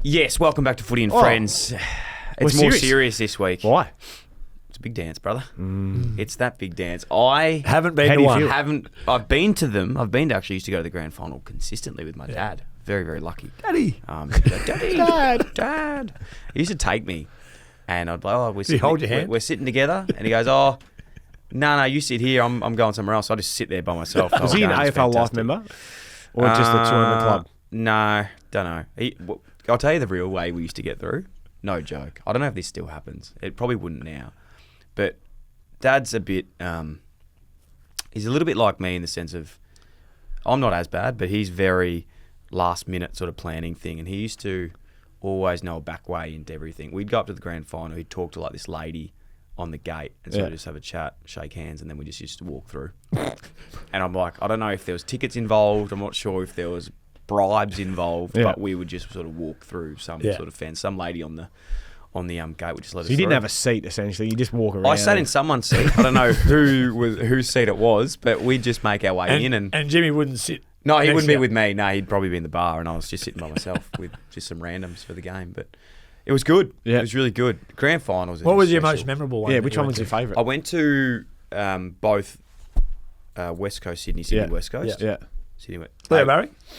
Yes, welcome back to Footy and Friends. It's more serious this week. Why? It's a big dance, brother. It's that big dance. I haven't been to one. I've been to them. I've been to actually used to go to the grand final consistently with my dad. Very, very lucky. Daddy. Dad. He used to take me, and I'd be like, Did he hold your hand? We're sitting together, and he goes, no, you sit here. I'm going somewhere else. I just sit there by myself. Was he an AFL life member, or just a tournament club? No, don't know. I'll tell you the real way we used to get through. No joke. I don't know if this still happens. It probably wouldn't now. But Dad's a bit... he's a little bit like me in the sense of... I'm not as bad, but he's very last-minute sort of planning thing. And he used to always know a back way into everything. We'd go up to the grand final. He'd talk to like this lady on the gate. And so we'd just have a chat, shake hands, and then we just used to walk through. And I'm like, I don't know if there was tickets involved. I'm not sure if there was bribes involved, but we would just sort of walk through some sort of fence. Some lady on the gate would just let us through. You didn't have a seat, essentially. You just walk around. I sat in someone's seat. I don't know whose seat it was, but we'd just make our way in. And Jimmy wouldn't sit. No, he wouldn't be with me. No, he'd probably be in the bar, and I was just sitting by myself with just some randoms for the game. But it was good. Yeah. It was really good. Grand finals. What was your most memorable one? Yeah, which one was your favourite? I went to both West Coast Sydney, West Coast. Yeah.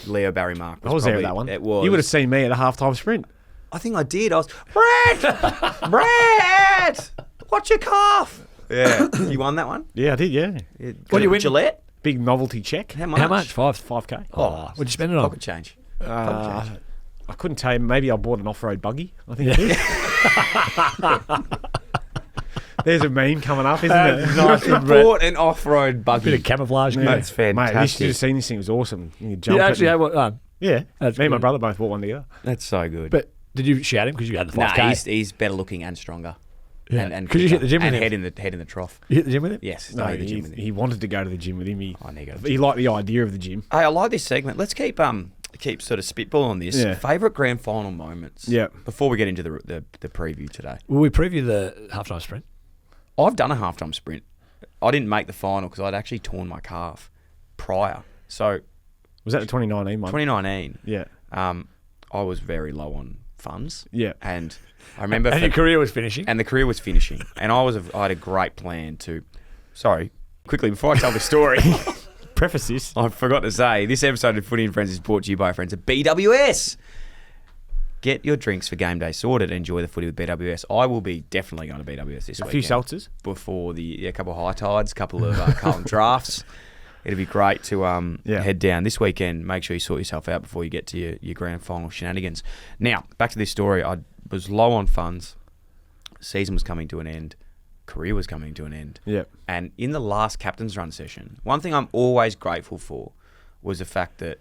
Leo Barry Mark. I was there at that one. It was. You would have seen me at a halftime sprint. I think I did. I was, Brad, what's your calf? Yeah. You won that one? Yeah, I did, yeah. What did you win? Gillette? Big novelty check. How much? 5K. Oh, what'd you spend it on? Pocket change. I couldn't tell you. Maybe I bought an off-road buggy, I think it is. There's a meme coming up, isn't it? Nice. I bought an off-road buggy. Bit of camouflage. Yeah. That's fantastic. Mate, you should have seen this thing. It was awesome. You could jump You actually had one? Yeah. Me and my brother both bought one together. That's so good. But did you shout him because you had the 5K? Nah, he's better looking and stronger. Yeah. And because you hit the gym with him? Head in the trough. You hit the gym with him? Yes. No, he wanted to go to the gym with him. He liked the idea of the gym. Hey, I like this segment. Let's keep sort of spitball on this. Yeah. Favourite grand final moments. Yeah. Before we get into the preview today. Will we preview the halftime sprint? I've done a halftime sprint. I didn't make the final because I'd actually torn my calf prior. So was that the 2019 one? 2019. Yeah. I was very low on funds. Yeah. And I remember... And your career was finishing. And the career was finishing. And I had a great plan to... Sorry, quickly, before I tell the story... Preface this. I forgot to say, this episode of Footy and Friends is brought to you by our friends at BWS. Get your drinks for game day sorted and enjoy the footy with BWS. I will be definitely going to BWS this week. A few seltzers? Before a couple of high tides, a couple of Carlton drafts. It'd be great to head down this weekend. Make sure you sort yourself out before you get to your grand final shenanigans. Now, back to this story. I was low on funds. Season was coming to an end. Career was coming to an end. Yeah. And in the last captain's run session, one thing I'm always grateful for was the fact that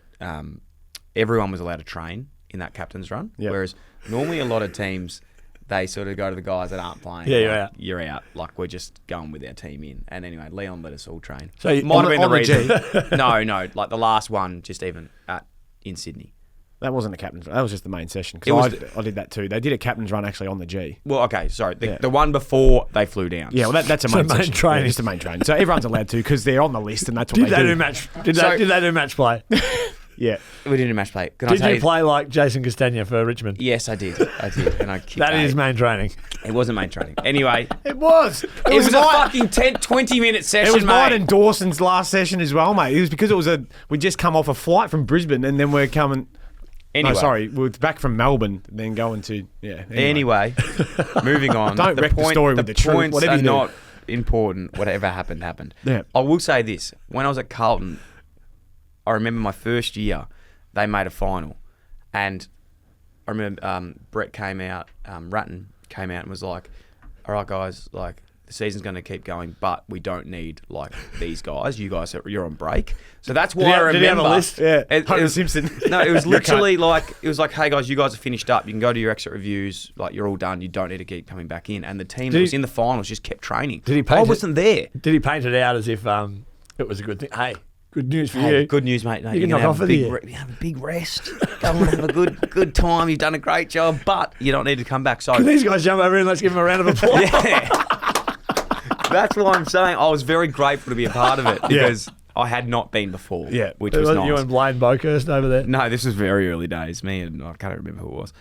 everyone was allowed to train in that captain's run. Yep. Whereas normally a lot of teams, they sort of go to the guys that aren't playing. Yeah, like, you're out. Like, we're just going with our team in. And anyway, Leon let us all train. So you, might have been the reason. No, like the last one, just even in Sydney. That wasn't a captain's run. That was just the main session. Because I did that too. They did a captain's run actually on the G. Well, okay, sorry. The one before they flew down. Yeah, well, that's a main session. Training. Yeah, just a main training. So everyone's allowed to because they're on the list and that's what they do. Did they do match play? Yeah. We didn't do match play. Did you play like Jason Castagna for Richmond? Yes, I did. And I kicked That is main training. It wasn't main training. Anyway. It was. It was a fucking 20-minute session, It was mate. mine and Dawson's last session as well, mate. It was because we'd just come off a flight from Brisbane and then we're coming... Anyway. No, sorry. We're back from Melbourne, then going to... Yeah. Anyway, moving on. Don't wreck the story with the truth. Points Whatever are you do. not important. Whatever happened. Yeah. I will say this. When I was at Carlton, I remember my first year, they made a final. And I remember Brett came out, Ratton came out and was like, all right, guys, like, the season's going to keep going, but we don't need, like, these guys. You guys, you're on break. So that's why I remember. Did he have a list? Yeah. It was Simpson. No, it was literally like, hey, guys, you guys are finished up. You can go to your exit reviews. Like, you're all done. You don't need to keep coming back in. And the team that was in the finals just kept training. I wasn't there. Did he paint it out as if it was a good thing? Hey, good news for you. Good news, mate. No, you can knock off for the year. Have a big rest. Go and have a good time. You've done a great job, but you don't need to come back. So can these guys jump over and let's give them a round of applause? Yeah. That's why I'm saying I was very grateful to be a part of it because I had not been before. Yeah. which was nice. You and Blaine Bokhurst over there. No, this was very early days. Me and I can't remember who it was.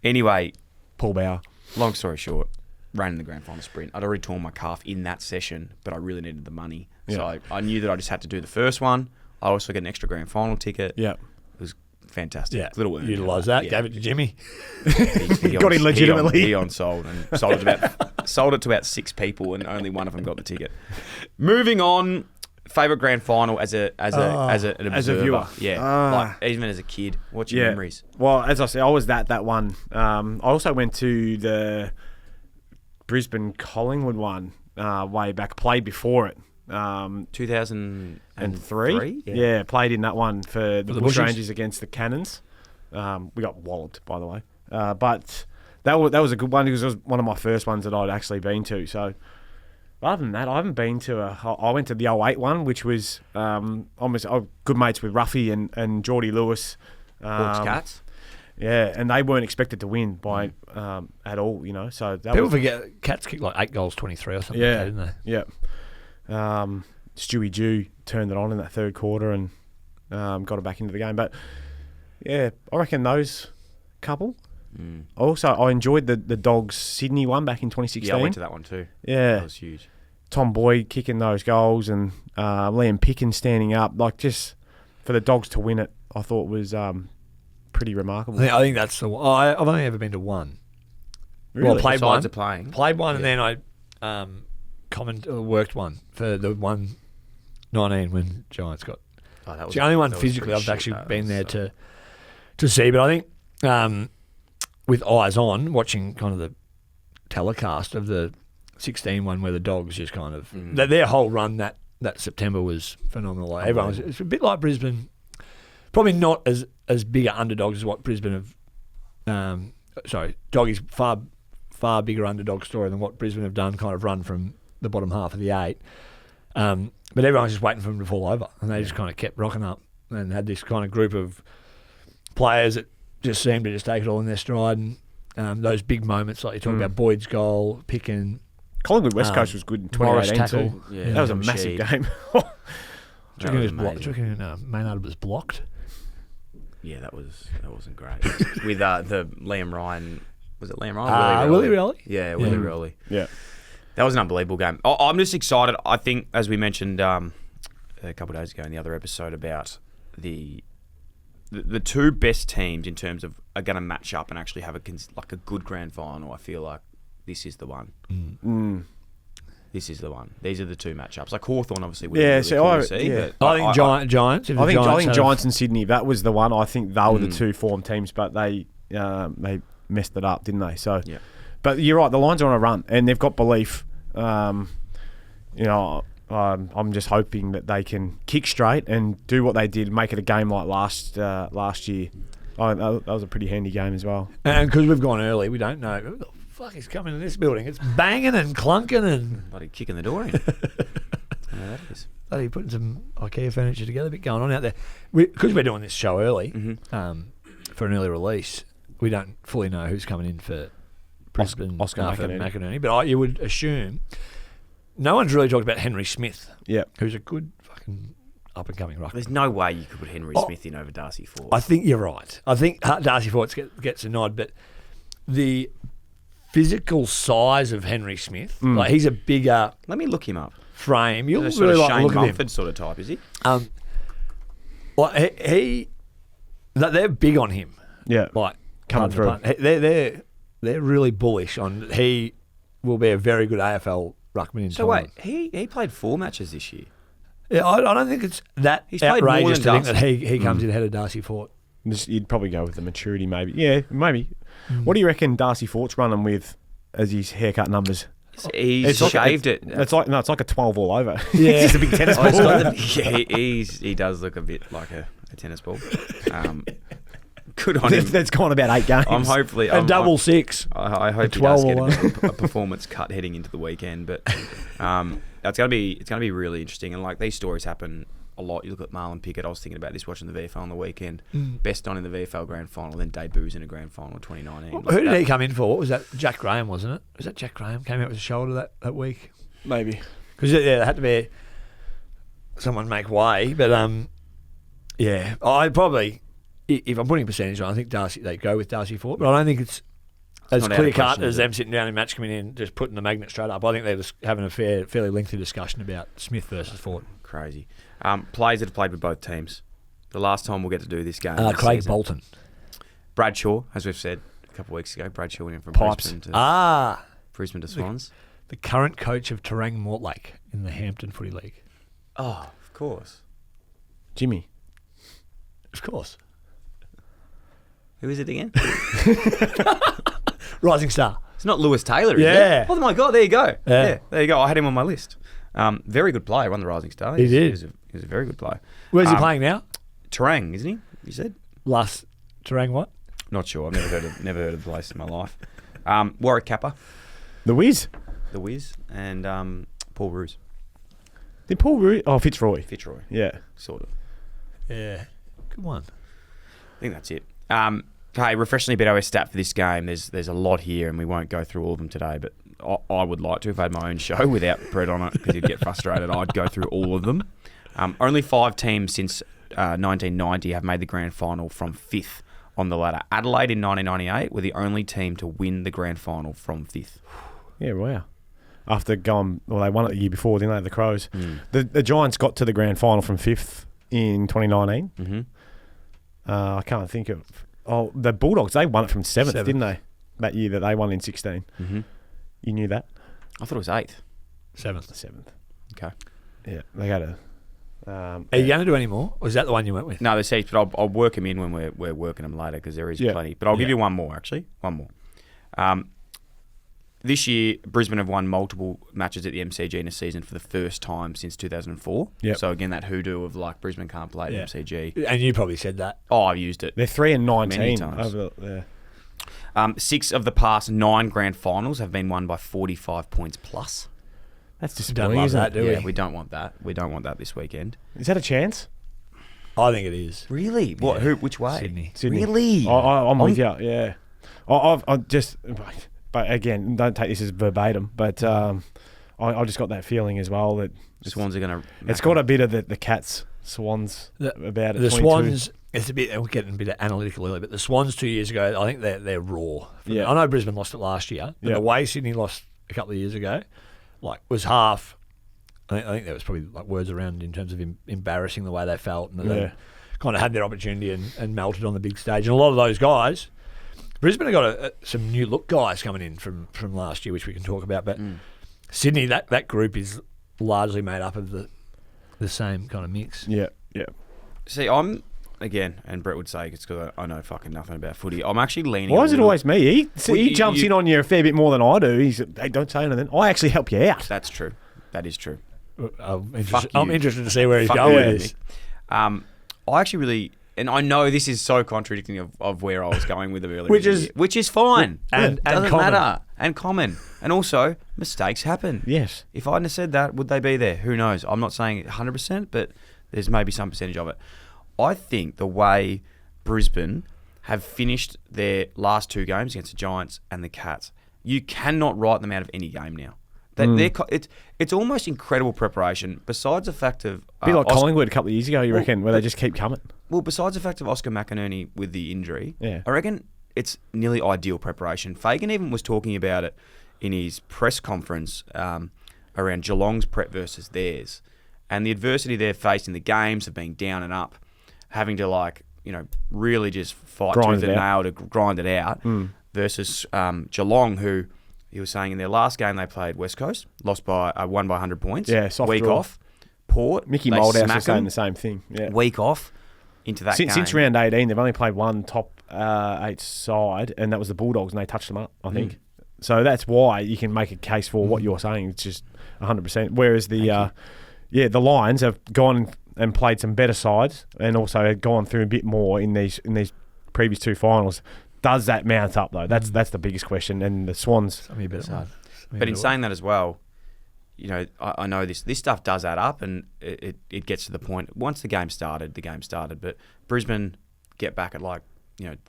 Anyway, Paul Bauer. long story short, ran in the grand final sprint. I'd already torn my calf in that session, but I really needed the money. Yeah. So I knew that I just had to do the first one. I also got an extra grand final ticket. Yeah. It was fantastic. Yeah, Little earned utilise out that. Yeah. Gave it to Jimmy. He Got in legitimately. He on sold and sold it to about 6 people, and only one of them got the ticket. Moving on, favorite grand final as an observer. As a viewer. Yeah, like even as a kid. What's your memories? Well, as I said, I was that one. I also went to the Brisbane Collingwood one way back. Played before it. 2003. Yeah, played in that one for the Bushies? Bushrangers against the Cannons. We got walloped, by the way. But that was a good one because it was one of my first ones that I'd actually been to. So other than that, I haven't been to I went to the 08 one, which was almost good mates with Ruffy and Geordie Lewis. Hawks Cats. Yeah, and they weren't expected to win by at all, you know. So that People was, forget Cats kicked like 8 goals, 23 or something. Yeah. Like that, didn't they? yeah. Stewie Jew turned it on in that third quarter and got it back into the game. But yeah, I reckon those couple. Also, I enjoyed the Dogs Sydney one back in 2016. Yeah, I went to that one too. Yeah, That was huge. Tom Boyd kicking those goals and Liam Pickens standing up. Like, just for the Dogs to win it, I thought was pretty remarkable. I think that's the one. I've only ever been to one. Really? Well, played Besides one. the playing. Played one, and then I worked one for the 1-19 when Giants got. Oh, that was It's the only one that was physically pretty I've shit, actually though. been there So- to see. But I think with eyes on, watching kind of the telecast of the 16 one where the Dogs just kind of their whole run that September was phenomenal. Like, everyone was, it's a bit like Brisbane, probably not as bigger underdogs as what Brisbane have. Doggies far bigger underdog story than what Brisbane have done. Kind of run from the bottom half of the 8. But everyone was just waiting for them to fall over, and they just kind of kept rocking up and had this kind of group of players that just seemed to just take it all in their stride. And those big moments, like you talk about Boyd's goal, Pickin, Collingwood West Coast was good in Morris 2018 tackle. too. Yeah, That was a Rashid. massive game. Do you That reckon was it was blocked? Do you amazing. reckon Maynard was blocked? Yeah, that wasn't great. With the Liam Ryan, was it Liam Ryan? Willie Rowley? Yeah, Willie Yeah. Rowley. Yeah. That was an unbelievable game. I'm just excited. I think, as we mentioned a couple of days ago in the other episode, about the two best teams in terms of are going to match up and actually have a good grand final. I feel like this is the one. This is the one. These are the two matchups. Like Hawthorn, obviously, would Yeah, really so cool I- to see. yeah. But I think Giants. If the I think have- Giants and Sydney, that was the one. I think they were the two form teams, but they messed it up, didn't they? So, Yeah. But you're right. The Lions are on a run, and they've got belief. I'm just hoping that they can kick straight and do what they did, make it a game like last year. That was a pretty handy game as well. And because we've gone early, we don't know who the fuck is coming in this building. It's banging and clunking and bloody kicking the door in. I know that is. bloody putting some IKEA furniture together. A bit going on out there. Because we're doing this show early for an early release, we don't fully know who's coming in for Brisbane Oscar for McInerney. McInerney. But you would assume no one's really talked about Henry Smith, Yeah. who's a good fucking up-and-coming ruckman. There's no way you could put Henry Smith in over Darcy Ford. I think you're right. I think Darcy Ford gets a nod, but the physical size of Henry Smith, like he's a bigger Let me look him up. frame. You'll He's a really sort of like Shane the look of him. Mumford sort of type, is he? Well, they're big on him. Yeah. Like Coming pardon the pun. They're really bullish on he will be a very good AFL ruckman in So time. wait, he played 4 matches this year. Yeah, I don't think it's that He's played more outrageous than to think Darcy. that he comes in ahead of Darcy Fort. You'd probably go with the maturity, maybe. Yeah, maybe. What do you reckon Darcy Fort's running with as his haircut numbers? He's shaved it. It's like a 12 all over. Yeah. It's just a big tennis Oh, ball. he's got the- he does look a bit like a tennis ball. Good on him. That's gone about 8 games. I'm hopefully A double six. I hope he 12 does get or a performance cut heading into the weekend. But it's gonna be really interesting. And like these stories happen a lot. You look at Marlon Pickett. I was thinking about this watching the VFL on the weekend. Best on in the VFL grand final, then debuts in a grand final in 2019. Who did he come in for? What was that? Jack Graham, wasn't it? Was that Jack Graham came out with a shoulder that week? Maybe. Because there had to be someone make way. But yeah, I probably, if I'm putting percentage on, I think they go with Darcy Fort, but I don't think it's as not out clear of cut question, as is it? them sitting down in match coming in, just putting the magnet straight up. I think they're just having a fairly lengthy discussion about Smith versus Fort. Crazy. Players that have played with both teams. The last time we'll get to do this game. This Craig season. Bolton. Bradshaw, as we've said a couple of weeks ago. Bradshaw went from Pipes. Brisbane to Swans. The current coach of Terang Mortlake in the Hampton Footy League. Oh, of course. Jimmy. Of course. Who is it again? Rising Star. It's not Lewis Taylor, is Yeah. it? Oh my God, there you go. Yeah. There you go. I had him on my list. Very good player, won the Rising Star. He did. He was a very good player. Where's he playing now? Terang, isn't he? You said? Last Terang what? Not sure. I've never heard of the place in my life. Warwick Kappa, The Wiz. the Wiz, and Paul Roos. Did Paul Root? Oh, Fitzroy. Fitzroy, Yeah. sort of. Yeah. Good one. I think that's it. Hey, refreshingly better stat for this game. There's a lot here, and we won't go through all of them today. But I would like to, if I had my own show without Brett on it, because he'd get frustrated. I'd go through all of them. Only 5 teams since 1990 have made the grand final from 5th on the ladder. Adelaide in 1998 were the only team to win the grand final from 5th. Yeah, wow. After going, well, they won it the year before, didn't they, the Crows? Mm. The Giants got to the grand final from 5th in 2019. Mm-hmm. I can't think of... Oh, the Bulldogs, they won it from 7th, Seventh. didn't they? That year that they won in 16. Mm-hmm. You knew that? I thought it was 8th. 7th. 7th. Okay. Yeah, they got a... Are you going to do any more? Or is that the one you went with? No, there's heaps, but I'll work them in when we're working them later, because there is Yeah. plenty. But I'll give you one more, actually. One more. This year, Brisbane have won multiple matches at the MCG in a season for the first time since 2004. Yep. So again, that hoodoo of like Brisbane can't play at Yeah. MCG. And you probably said that. Oh, I've used it. They're 3-19 Many times. over there. 6 of the past 9 grand finals have been won by 45 points plus. That's Don't disappointing, love isn't that, it? do Yeah, we? we don't want that. We don't want that this weekend. Is that a chance? I think it is. Really? What? Yeah. Who? Which way? Sydney. Really? I'm with you, yeah. I just... But again, don't take this as verbatim, but I just got that feeling as well that Swans are going to... it's got a bit of the Cats, Swans about it. The 22. Swans, it's a bit, we're getting a bit analytical earlier, but the Swans 2 years ago, I think they're raw. Yeah. I know Brisbane lost it last year, but Yeah. the way Sydney lost a couple of years ago, like, was half. I think there was probably like words around in terms of embarrassing the way they felt, and that they kind of had their opportunity and melted on the big stage. And a lot of those guys, Brisbane have got some new look guys coming in from last year, which we can talk about. But Sydney, that group is largely made up of the same kind of mix. Yeah. See, I'm... Again, and Brett would say it's because I know fucking nothing about footy. I'm actually leaning... Why is it always me? Well, He jumps in on you a fair bit more than I do. He's, hey, don't say anything. I actually help you out. That's true. That is true. I'm Fuck interested you. to see where he's Fuck going you, with this. I actually really... And I know this is so contradicting of where I was going with it earlier. Which in the is- year, which is fine. And doesn't common. matter. And common. And also, mistakes happen. Yes. If I hadn't have said that, would they be there? Who knows? I'm not saying 100%, but there's maybe some percentage of it. I think the way Brisbane have finished their last 2 games against the Giants and the Cats, you cannot write them out of any game now. It's almost incredible preparation. Besides the fact of A bit like Oscar- Collingwood a couple of years ago, you reckon, where they just keep coming. Well, besides the fact of Oscar McInerney with the injury, Yeah. I reckon it's nearly ideal preparation. Fagan even was talking about it in his press conference around Geelong's prep versus theirs, and the adversity they've faced in the games of being down and up, having to really just fight Grind tooth it and out. nail to grind it out, versus Geelong, who he was saying in their last game they played West Coast, won by 100 points. Yeah, soft week draw. off. Port, Mickey they Moldhouse smack was saying them. the same thing. Yeah. Week off into that game. Since round 18, they've only played one top 8 side, and that was the Bulldogs, and they touched them up, I think. So that's why you can make a case for what you're saying. It's just 100%. Whereas the Lions have gone and played some better sides, and also had gone through a bit more in these previous 2 finals. Does that mount up though? That's the biggest question. And the Swans. I mean, a bit hard. But in saying that as well, I know this stuff does add up, and it gets to the point. Once the game started. But Brisbane get back at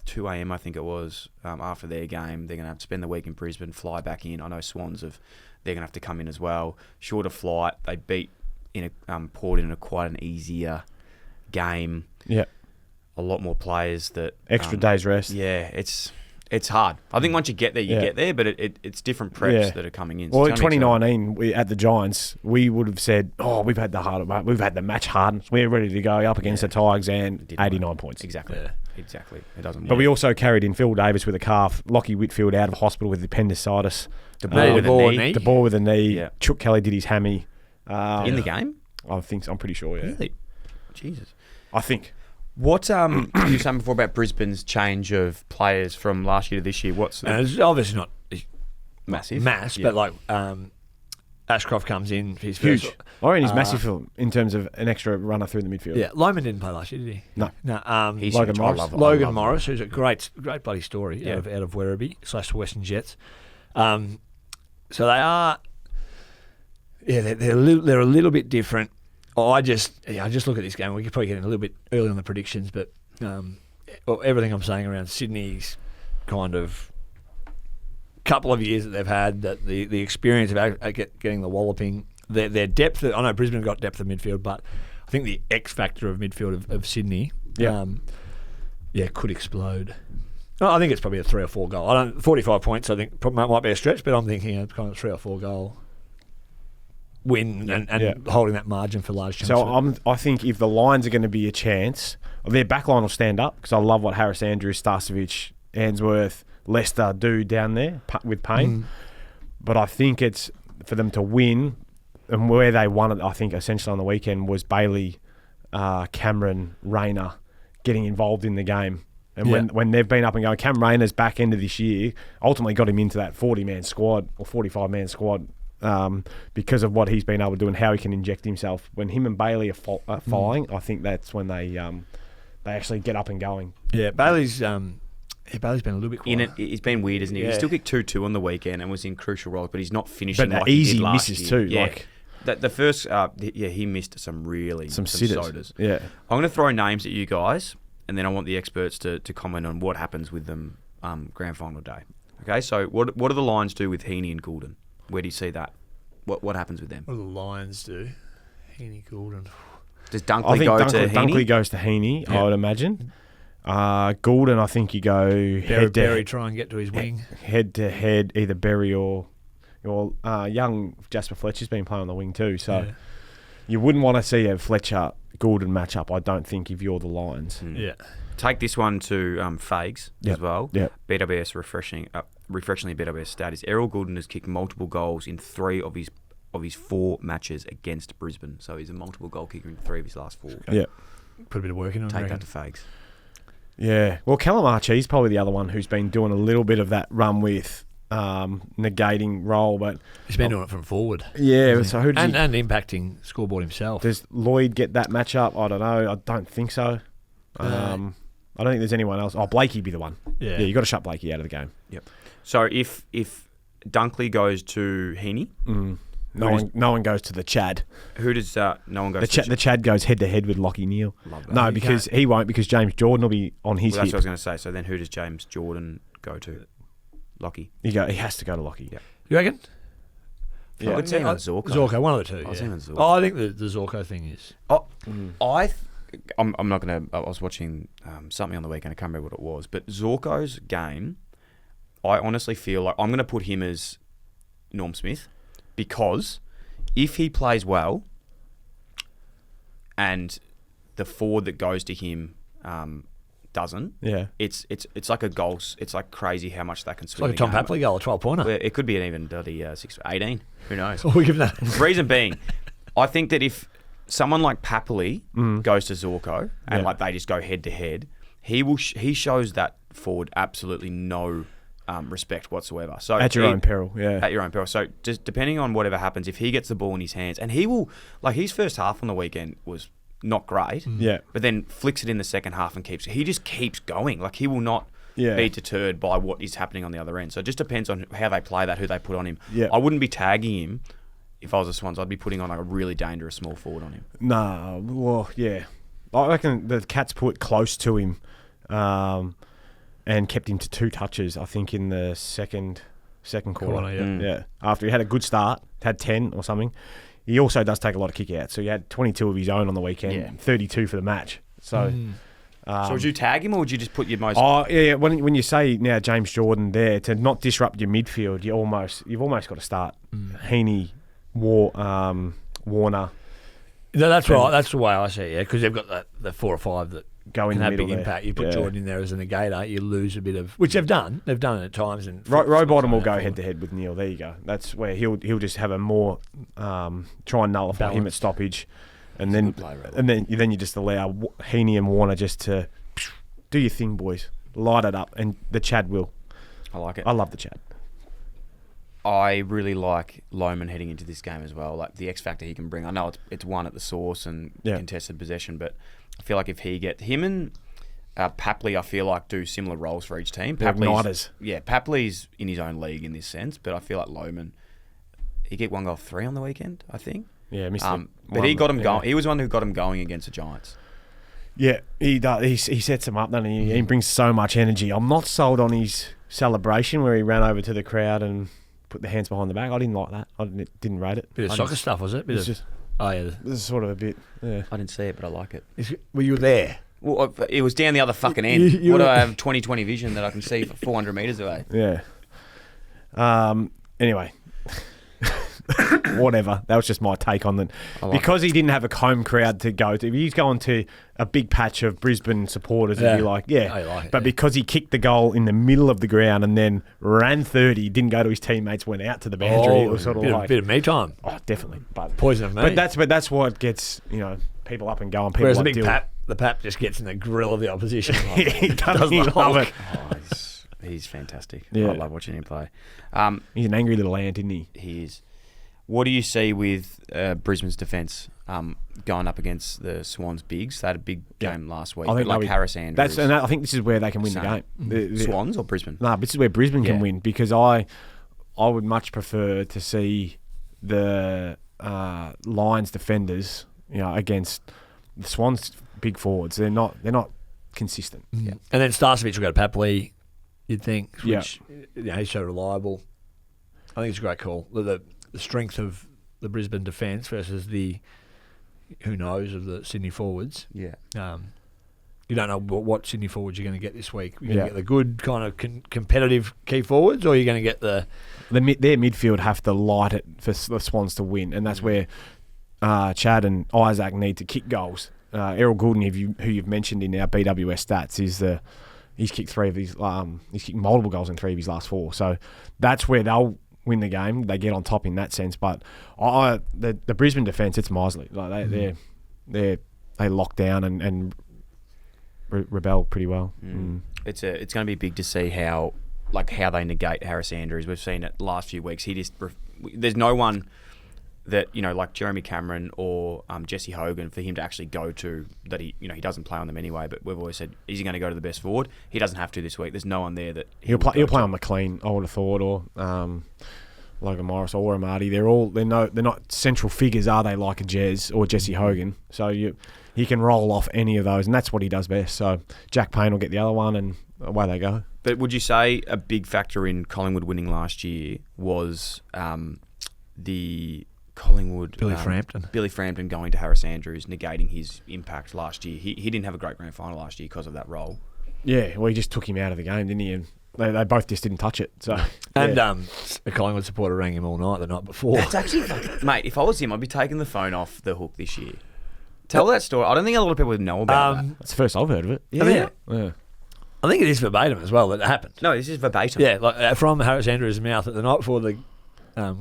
2 a.m. I think it was after their game. They're going to have to spend the week in Brisbane, fly back in. I know Swans they're going to have to come in as well. Shorter flight. They beat poured in quite an easier game. Yeah. A lot more players that Extra days rest. Yeah, it's hard. I think once you get there, you get there, but it's different preps that are coming in. So Well, in it's gonna be 2019, at the Giants, we would have said, "Oh, we've had the match hardened. We're ready to go up against the Tigers and 89 points." Exactly. Yeah. Exactly. It doesn't. But we also carried in Phil Davis with a calf, Lockie Whitfield out of hospital with appendicitis, De Boer with a knee. De Boer with a knee. Yeah. Chuck Kelly did his hammy. In the game. I think so, I'm pretty sure. Yeah, Really? Jesus. I think. What you were saying before about Brisbane's change of players from last year to this year? What's And it's obviously not massive? but like Ashcroft comes in. He's first, Huge. I reckon he's massive in terms of an extra runner through the midfield. Yeah, Loman didn't play last year, did he? No. He's Logan huge. Morris. I love it. Logan Morris, who's a great bloody story Yeah. out of Werribee / Western Jets. So they are, they're a little bit different. I just look at this game. We could probably get in a little bit early on the predictions, but everything I'm saying around Sydney's kind of couple of years that they've had, that the experience of getting the walloping, their depth. I know Brisbane got depth of midfield, but I think the X factor of midfield of Sydney, could explode. I think it's probably a 3 or 4 goal. 45 points. I think probably might be a stretch, but I'm thinking kind of 3 or 4 goal win and holding that margin for large chunks. So I think if the Lions are going to be a chance, their backline will stand up because I love what Harris Andrews, Starcevic, Ainsworth, Leicester do down there with Payne. But I think it's for them to win, and where they won it, I think essentially on the weekend was Bailey, Cameron, Rayner getting involved in the game. And when they've been up and going, Cam Rayner's back end of this year ultimately got him into that 40-man squad or 45-man squad because of what he's been able to do and how he can inject himself. When him and Bailey are flying, I think that's when they actually get up and going. Yeah, Bailey's been a little bit quiet. He's been weird, isn't he? Yeah. He still kicked 2-2 on the weekend and was in crucial roles, but he's not finishing But like he easy did last misses year. too. Yeah. Like The first, he missed some sitters. sodas. Yeah. I'm going to throw names at you guys, and then I want the experts to comment on what happens with them grand final day. Okay, so what do the Lions do with Heaney and Goulden? Where do you see that? What happens with them? What do the Lions do? Heaney, Goulden. Does I Dunkley think go to Heaney? Dunkley goes to Heaney, I would imagine. Goulden, I think you go Berry try and get to his wing. head to head, either Berry or young Jasper Fletcher's been playing on the wing too. So you wouldn't want to see a Fletcher Goulden matchup, I don't think, if you're the Lions. Yeah. Take this one to Fags as well. Yep. BWS refreshingly BWS stat is Errol Goulden has kicked multiple goals in 3 of his 4 matches against Brisbane. So he's a multiple goal kicker in 3 of his last 4. Yeah. Put a bit of work in on. Take that to Fags. Yeah. Well, Callum Archie's probably the other one who's been doing a little bit of that run with negating role, but he's been doing it from forward. Yeah. So who and impacting scoreboard himself. Does Lloyd get that matchup? I don't know. I don't think so. I don't think there's anyone else. Oh, Blakey be the one. Yeah. You got to shut Blakey out of the game. Yep. So if Dunkley goes to Heaney, no one goes to the Chad. who does no one goes The to? the Chad goes head to head with Lockie Neal. Love that. No, because he won't. Because James Jordan will be on his Well, that's hip. what I was going to say. So then who does James Jordan go to? Lockie. He has to go to Lockie. Yeah. You reckon? I would say on Zorko. Zorko, one of the two. I was thinking Zorko. I think the Zorko thing is. I'm not going to... I was watching something on the weekend. I can't remember what it was. But Zorko's game, I honestly feel like I'm going to put him as Norm Smith because if he plays well and the forward that goes to him doesn't, it's like a goal. It's like crazy how much that can swing. It's like a Tom Papley goal, a 12-pointer. It could be an even bloody 18. Who knows? We give that. Reason being, I think that if someone like Papley goes to Zorko and like they just go head to head, he shows that forward absolutely no respect whatsoever. So At your own peril, yeah. At your own peril. So just depending on whatever happens, if he gets the ball in his hands, and he will, like his first half on the weekend was not great, but then flicks it in the second half and he just keeps going. Like he will not be deterred by what is happening on the other end. So it just depends on how they play that, who they put on him. Yeah. I wouldn't be tagging him. If I was the Swans, I'd be putting on like a really dangerous small forward on him. Nah, well, yeah. I reckon the Cats put close to him and kept him to 2 touches, I think, in the second quarter. Yeah. Yeah. After he had a good start, had 10 or something. he also does take a lot of kick outs. So he had 22 of his own on the weekend, Yeah. 32 for the match. So, So would you tag him or would you just put your most... oh yeah, when you say now James Jordan there to not disrupt your midfield, you've almost got to start Heaney, Warner. No, that's right. That's the way I see it. Yeah, because they've got the 4 or 5 that Go in can the have middle big there. impact. You put Yeah. Jordan in there as a negator, you lose a bit of, which they've done. They've done it at times. And Rowbottom will go head to head with Neil. There you go. That's where he'll just have a more try and nullify him at stoppage, and then good play, then you just allow Heaney and Warner just to do your thing, boys. Light it up, and the Chad will. I like it. I love the Chad. I really like Lohmann heading into this game as well. Like the X factor he can bring. I know it's one at the source and contested possession, but I feel like if he gets him and Papley, I feel like do similar roles for each team. They're igniters. Yeah, Papley's in his own league in this sense, but I feel like Lohmann, he get 1 goal 3 on the weekend, I think. Yeah, missed but he got him going. He was the one who got him going against the Giants. Yeah, he does. He sets him up, doesn't he? He brings so much energy. I'm not sold on his celebration where he ran over to the crowd and put the hands behind the back. I didn't like that. I didn't rate it. Bit of soccer stuff, was it? It's just yeah. this is sort of a bit. Yeah. I didn't see it, but I like it. Were you there? Well, it was down the other fucking end. What do I have 20/20 vision that I can see for 400 metres away? Yeah. Anyway. Whatever. That was just my take on it. Because he didn't have a home crowd to go to. If he's going to a big patch of Brisbane supporters, it'd be like, I like it, but because he kicked the goal in the middle of the ground and then ran 30, didn't go to his teammates, went out to the boundary. It was sort of like bit of me time. Oh, definitely. But Poison of me. But that's what gets people up and going. People Whereas like the big Dyl. the Pap just gets in the grill of the opposition. He doesn't love it. Oh, he's fantastic. Yeah. I love watching him play. He's an angry little ant, isn't he? He is. What do you see with Brisbane's defence going up against the Swans bigs? They had a big game last week. I think Harris Andrews. I think this is where they can win the game. The Swans or Brisbane? No, this is where Brisbane can win because I would much prefer to see the Lions defenders, against the Swans big forwards. They're not consistent. Yeah. And then Starcevich will go to Papley, you'd think, which he's so reliable. I think it's a great call. The strength of the Brisbane defence versus the who knows of the Sydney forwards. Yeah. You don't know what Sydney forwards you're going to get this week. You're going to get the good kind of competitive key forwards, or you're going to get their midfield have to light it for the Swans to win, and that's where Chad and Isaac need to kick goals. Errol Goulden, who you've mentioned in our BWS stats, he's kicked 3 of his he's kicked multiple goals in 3 of his last 4. So that's where they'll win the game. They get on top in that sense. But the Brisbane defence, it's miserly. Like they lock down and rebel pretty well. It's going to be big to see how they negate Harris Andrews. We've seen it the last few weeks. There's no one that like Jeremy Cameron or Jesse Hogan for him to actually go to that he doesn't play on them anyway. But we've always said, is he going to go to the best forward? He doesn't have to this week. There's no one there that he'll play on McLean. I would have thought, or Logan Morris or Amati. They're not central figures, are they? Like a Jez or Jesse Hogan. So he can roll off any of those, and that's what he does best. So Jack Payne will get the other one, and away they go. But would you say a big factor in Collingwood winning last year was the Collingwood Billy Frampton going to Harris Andrews, negating his impact last year? He didn't have a great grand final last year because of that role. Yeah, well, he just took him out of the game, didn't he? And they both just didn't touch it. So and a Collingwood supporter rang him all night the night before. That's actually, mate, if I was him, I'd be taking the phone off the hook this year. Tell that story. I don't think a lot of people would know about that. It's the first I've heard of it. Yeah. I think it is verbatim as well that it happened. No, this is verbatim. Yeah, from Harris Andrews' mouth at the night before the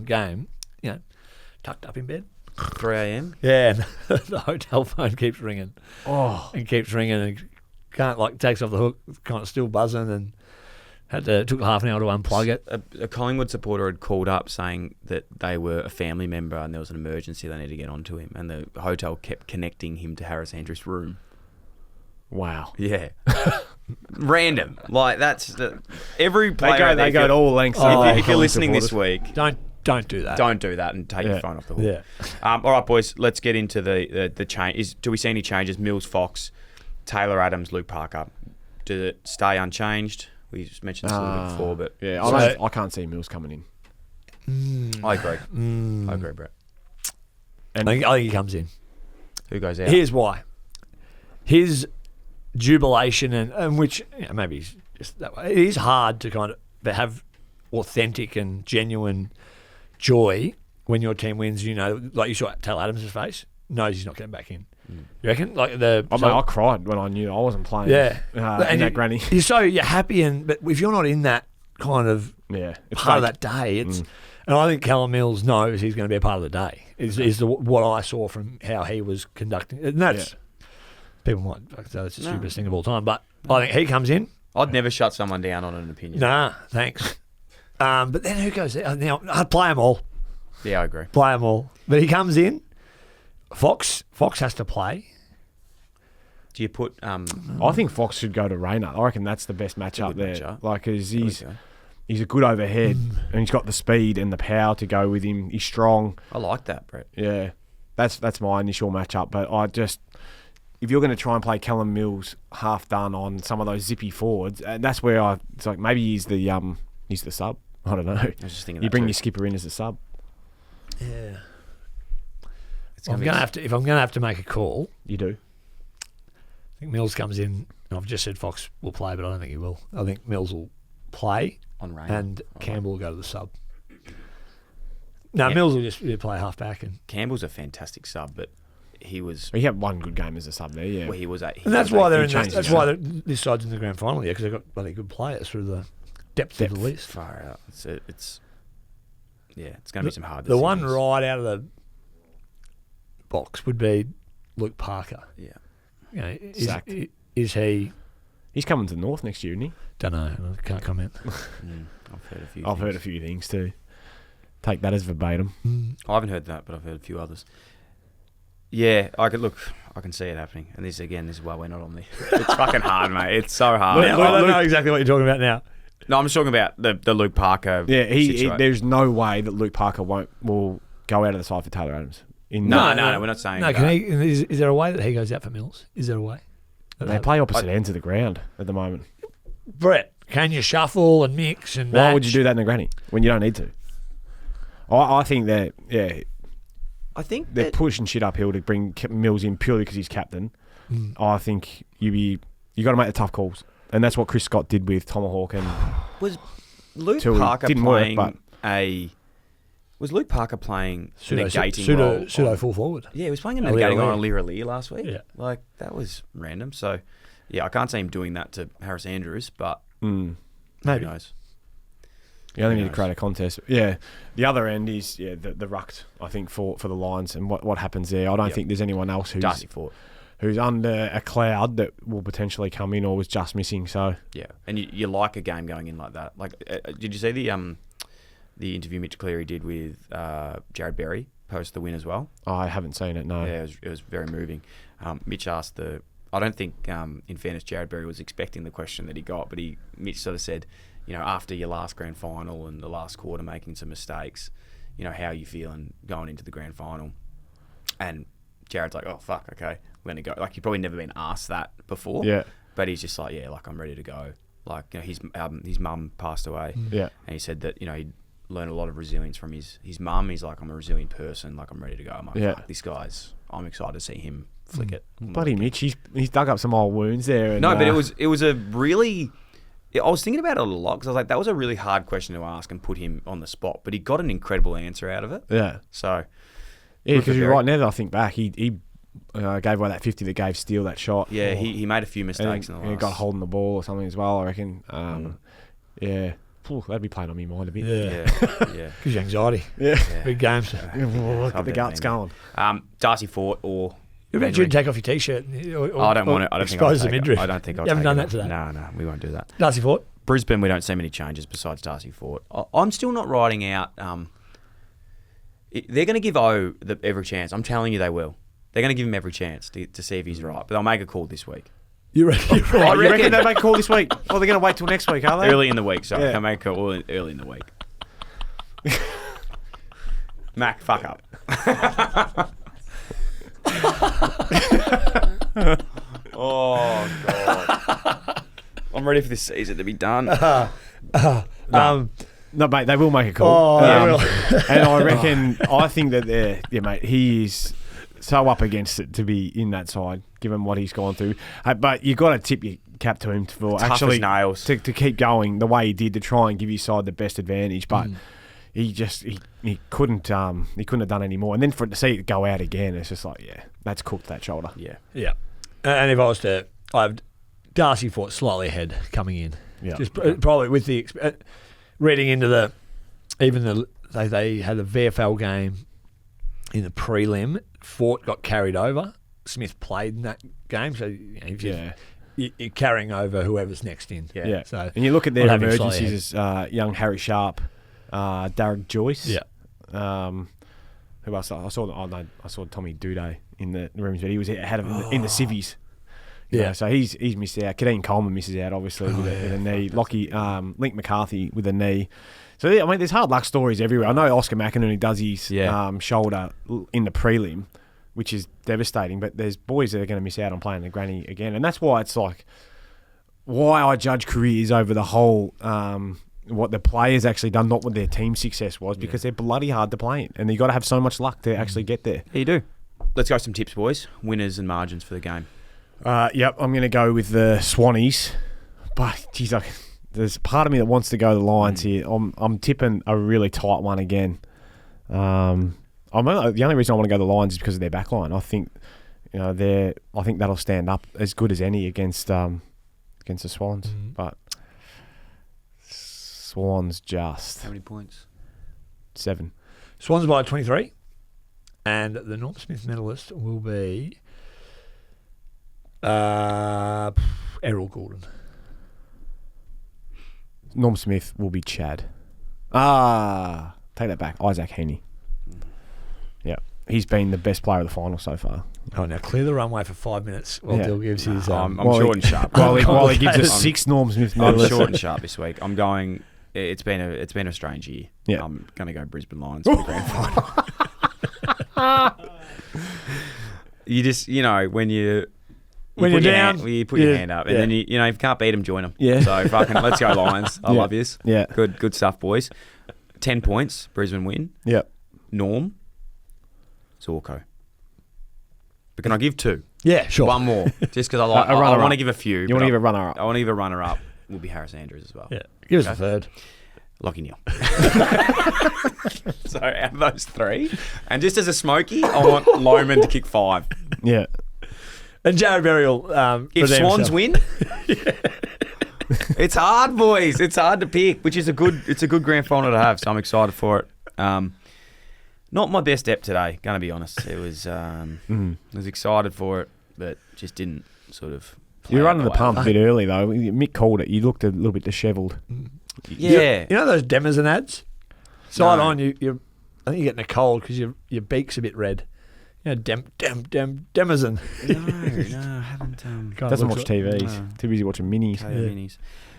game, tucked up in bed. 3 a.m. Yeah, and the hotel phone keeps ringing. Oh. And keeps ringing and takes off the hook, kind of still buzzing, and took half an hour to unplug it. A Collingwood supporter had called up saying that they were a family member and there was an emergency they needed to get onto him, and the hotel kept connecting him to Harris Andrews' room. Wow. Yeah. Random. Like, that's every player. They go to all lengths. If you're listening this week, don't do that. Don't do that and take your phone off the hook. Yeah. All right, boys. Let's get into the change. Do we see any changes? Mills, Fox, Taylor Adams, Luke Parker. Does it stay unchanged? We just mentioned this a little bit before, but I can't see Mills coming in. I agree. I agree, Brett. And I think he comes in. Who goes out? Here's why. His jubilation and which maybe he's just that way. It is hard to kind of have authentic and genuine joy when your team wins. Like you saw Tal Adams' face, knows he's not getting back in. You reckon? Like I cried when I knew I wasn't playing. Yeah, and that granny. You're happy, but if you're not in that kind of part of that day, it's. And I think Callum Mills knows he's going to be a part of the day. Is what I saw from how he was conducting, and that's people might say it's the stupidest thing of all time, but I think he comes in. I'd never shut someone down on an opinion. Nah, thanks. But then who goes there? Now I'd play them all. Yeah, I agree. Play them all. But he comes in. Fox has to play. Do you put? I think Fox should go to Rayner. I reckon that's the best matchup there. Matchup. Like, cause he's a good overhead, and he's got the speed and the power to go with him. He's strong. I like that, Brett. Yeah, that's my initial matchup. But if you're going to try and play Callum Mills half done on some of those zippy forwards, and that's where it's like maybe he's the sub. I don't know. I was just thinking you that bring too. your skipper in as a sub. Yeah. If I'm going to have to make a call, You do. I think Mills comes in. And I've just said Fox will play, but I don't think he will. I think Mills will play. On rain. And Campbell will go to the sub. No, Mills will just play half back. And Campbell's a fantastic sub, but he had one good game as a sub there, yeah. Well, he was and that's why they're in. changed That's the why this side's in the grand final, because they've got bloody good players through the depth of the list. Far out. It's going to be some hard The decisions. one right out of the box would be Luke Parker. Yeah. Sacked. Is he? He's coming to the North next year, isn't he? Don't know. I can't comment. I've heard a few I've heard a few things too. Take that as verbatim. I haven't heard that, but I've heard a few others. Yeah, I can see it happening. And this is why we're not on the... It's fucking hard, mate. It's so hard. I don't know exactly what you're talking about now. No, I'm just talking about the Luke Parker situation. There's no way that Luke Parker will go out of the side for Taylor Adams. No, we're not saying that. Is there a way that he goes out for Mills? Is there a way? They play opposite ends of the ground at the moment. Brett, can you shuffle and mix and Why match? would you do that in the granny when you don't need to? I think that, I think they're pushing shit uphill to bring Mills in purely because he's captain. I think you got to make the tough calls. And that's what Chris Scott did with Tomahawk. And was Luke Tui. Parker Didn't playing work, Was Luke Parker playing pseudo full forward? Yeah, he was playing a negating on Lear. Lear last week. Yeah. Like, that was random. So, yeah, I can't see him doing that to Harris Andrews, but Maybe. who knows? You only need to create a contest. Yeah. The other end is the rucked, I think, for the Lions and what happens there. I don't think there's anyone else who's under a cloud that will potentially come in or was just missing. So yeah, and you like a game going in like that. Like, did you see the interview Mitch Cleary did with Jared Berry post the win as well? I haven't seen it. No. Yeah, it was very moving. Mitch asked I don't think, in fairness, Jared Berry was expecting the question that he got, but Mitch sort of said, after your last grand final and the last quarter making some mistakes, how are you feeling going into the grand final? And Jared's like, oh, fuck, okay, we're going to go. Like, he'd probably never been asked that before. Yeah. But he's just like, yeah, like, I'm ready to go. Like, his mum passed away. Yeah. And he said that, he'd learned a lot of resilience from his mum. He's like, I'm a resilient person. Like, I'm ready to go. I'm like, fuck, this guy's... I'm excited to see him flick it. Bloody Mitch, he's dug up some old wounds there. And, no, but it was a really... I was thinking about it a lot because I was like, that was a really hard question to ask and put him on the spot. But he got an incredible answer out of it. Yeah. So... Yeah, because you're right now that I think back, he gave away that 50 that gave Steele that shot. Yeah, he made a few mistakes in the last... he got holding the ball or something as well, I reckon. Yeah. That'd be playing on my mind a bit. Yeah. Gives you anxiety. Yeah. Big games. Get the guts going. Darcy Fort or... You bet you take off your T-shirt. I don't want to. I don't think I'll expose the midriff. I don't think I'll You haven't take done it that today. No, we won't do that. Darcy Fort. Brisbane, we don't see many changes besides Darcy Fort. I'm still not writing out... they're going to give O every chance. I'm telling you they will. They're going to give him every chance to see if he's right. But they'll make a call this week. You reckon? I You reckon they'll make a call this week? Or they're going to wait till next week, are they? Early in the week, sorry. Yeah. They'll make a call early in the week. Mac, fuck up. Oh, God. I'm ready for this season to be done. No, mate, they will make a call. Oh, they will. And I think that mate, he is so up against it to be in that side, given what he's gone through. But you've got to tip your cap to him for Tough actually as nails. to keep going the way he did to try and give his side the best advantage. But he couldn't have done any more. And then for it to see it go out again, it's just like, that's cooked that shoulder. Yeah. Yeah. And if I was to, Darcy fought slightly ahead coming in. Yeah. Just probably with the reading into they had a VFL game in the prelim. Fort got carried over. Smith played in that game, so you're carrying over whoever's next in. Yeah. So and you look at their I'd have him slightly emergencies as young Harry Sharp, Derek Joyce. Yeah. Who else? I saw Tommy Duday in the rooms, but he was ahead of him in the civvies. You know, so he's missed out. Kadeen Coleman misses out, obviously, with a knee. Lockie, Link McCarthy with a knee. So, I mean, there's hard luck stories everywhere. I know Oscar McInerney does his shoulder in the prelim, which is devastating, but there's boys that are going to miss out on playing the granny again. And that's why it's like, why I judge careers over the whole, what the players actually done, not what their team success was, because they're bloody hard to play in. And you got to have so much luck to actually get there. Yeah, you do. Let's go some tips, boys. Winners and margins for the game. Yep, I'm going to go with the Swannies. But, geez, there's part of me that wants to go the Lions here. I'm tipping a really tight one again. The only reason I want to go the Lions is because of their backline. I think, I think that'll stand up as good as any against the Swans. But Swans just How many points? 7. Swans by 23, and the Norm Smith medalist will be Errol Gordon. Norm Smith will be Chad. Take that back. Isaac Heaney. Yeah, he's been the best player of the final so far. Oh, now clear the runway for 5 minutes while Dyl gives his. I'm short and sharp. While he gives us 6 Norm Smith I'm medalists. short and sharp this week. I'm going. It's been a strange year. Yeah. I'm going to go Brisbane Lions for the grand final. You just, when you. When you're down, you put your hand up, and then if you can't beat them, join them. Yeah. So fucking let's go Lions. I love yous. Yeah. Good stuff, boys. 10 points, Brisbane win. Yep. Norm, Zorko. But can I give 2? Yeah, sure. One more, just because I want to give a few. You want to give a runner up? I want to give a runner up. Will be Harris Andrews as well. Yeah, give us a third. Lockie Neal. So out of those 3, and just as a smoky, I want Lohman to kick 5. Yeah. And Jared Berry will If redeem Swans himself. win, it's hard, boys. It's hard to pick, which is a good grand final to have. So I'm excited for it. Not my best ep today, gonna be honest. It was I was excited for it, but just didn't sort of. You were under the pump a bit early though. Mick called it. You looked a little bit dishevelled. Yeah. You know those Demazen ads? Side No. on, I think you're getting a cold because your beak's a bit red. Demazen. No, I haven't. Doesn't watch TV. No. Too busy watching minis. Minis.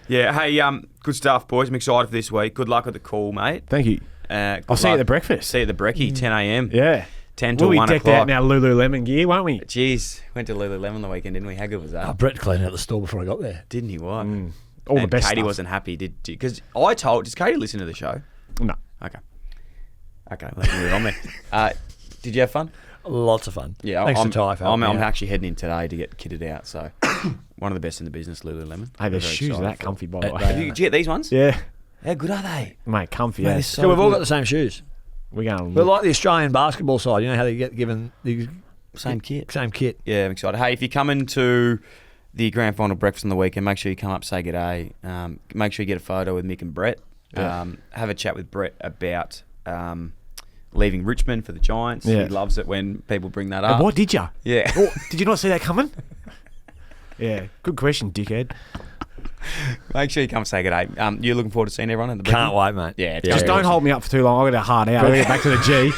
Yeah. Hey, good stuff, boys. I'm excited for this week. Good luck with the call, mate. Thank you. I'll see you at the breakfast. See you at the brekkie, 10 a.m. Yeah. 10 to We'll 1 be decked o'clock. out in our Lululemon gear, won't we? Jeez, went to Lululemon the weekend, didn't we? How good was that? Brett cleaned out the store before I got there. Didn't he? What? All the And best Katie stuff. wasn't happy, did you? Because does Katie listen to the show? No. Okay, let's move on there. Did you have fun? Lots of fun. Yeah, Thanks I'm, to Ty for I'm helping me out. actually heading in today to get kitted out. So one of the best in the business, Lululemon. Hey, their Very shoes are excited that for comfy, by it. the way. Did you get these ones? Yeah. How good are they? Mate, comfy, Mate, yeah. they're So we've all good. got the same shoes. We're going We're to like the Australian basketball side. You know how they get given the Same kit. same kit. Yeah, I'm excited. Hey, if you're coming to the grand final breakfast on the weekend, make sure you come up, say g'day. Make sure you get a photo with Mick and Brett. Yeah. Have a chat with Brett about leaving Richmond for the Giants. Yeah. He loves it when people bring that up. What did you? Yeah. Oh, did you not see that coming? Yeah. Good question, dickhead. Make sure you come say g'day. You're looking forward to seeing everyone at the Can't brekkie? wait, mate. Yeah, it's Just very don't hold me up for too long. I've got a hard out. I'll get back to the G.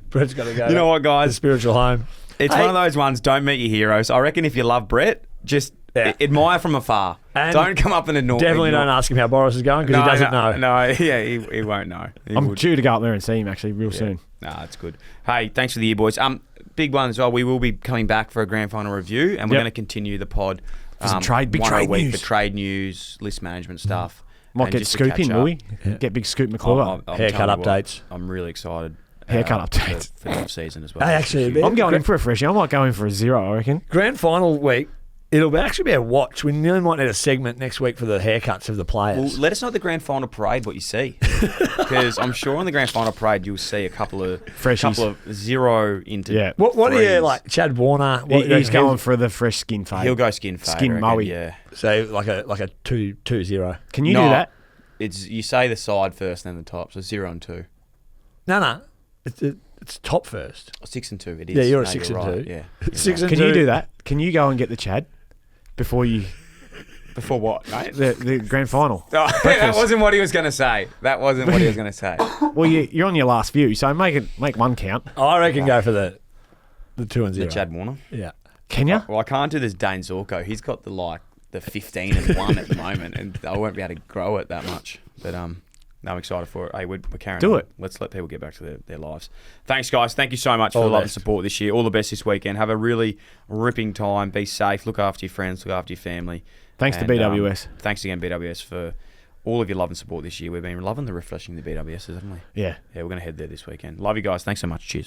Brett's got to go. You know what, The guys? spiritual home. It's one of those ones, don't meet your heroes. I reckon if you love Brett, just admire from afar. And don't come up and ignore. Definitely don't ask him how Boris is going because he doesn't know. No, yeah, he won't know. I'm due to go up there and see him actually real soon. Nah, it's good. Hey, thanks for the year, boys. Big one as well. We will be coming back for a grand final review, and we're Yep. going to continue the pod For some big one trade a week news. for trade news, list management stuff. Might And get just to Scoop catch in, up. will we? Yeah. Get big Scoop McClure. I'm Haircut telling you what, updates. I'm really excited. Haircut updates. for the off-season as well. Hey, actually, I'm going in for a freshie. I might go in for a 0, I reckon. Grand final week, it'll actually be a watch. We nearly might need a segment next week for the haircuts of the Well, players. let us know at the grand final parade what you see, because I'm sure on the grand final parade you'll see a couple of Freshies. 0 into Yeah. What do you threes. like, Chad Warner? What do you He's reckon? going for the fresh skin fade. He'll go skin fade. Skin I reckon, Moe. Yeah. So like a 2-0. Can you No. do that? It's you say the side first, then the top. So 0 and 2. No. It's top first. 6 and 2. It is. Yeah, you're a No, 6 and right. 2. Yeah. 6 and Can 2. you do that? Can you go and get the Chad before you Before what, mate? the grand final? Oh, that wasn't what he was going to say. That wasn't what he was going to say. Well, you're on your last few, so make one count. I reckon go for the 2 and 0. The Chad Warner. Yeah. Can you? Well, I can't do this Dane Zorko. He's got the 15 and 1 at the moment, and I won't be able to grow it that much. But no, I'm excited for it. Hey, we're carrying Do on. it. Let's let people get back to their lives. Thanks, guys. Thank you so much All for the the love and best. support this year. All the best this weekend. Have a really ripping time. Be safe. Look after your friends. Look after your family. Thanks to And, BWS. Thanks again, BWS, for all of your love and support this year. We've been loving the refreshing the BWS, haven't we? Yeah. Yeah, we're going to head there this weekend. Love you guys. Thanks so much. Cheers.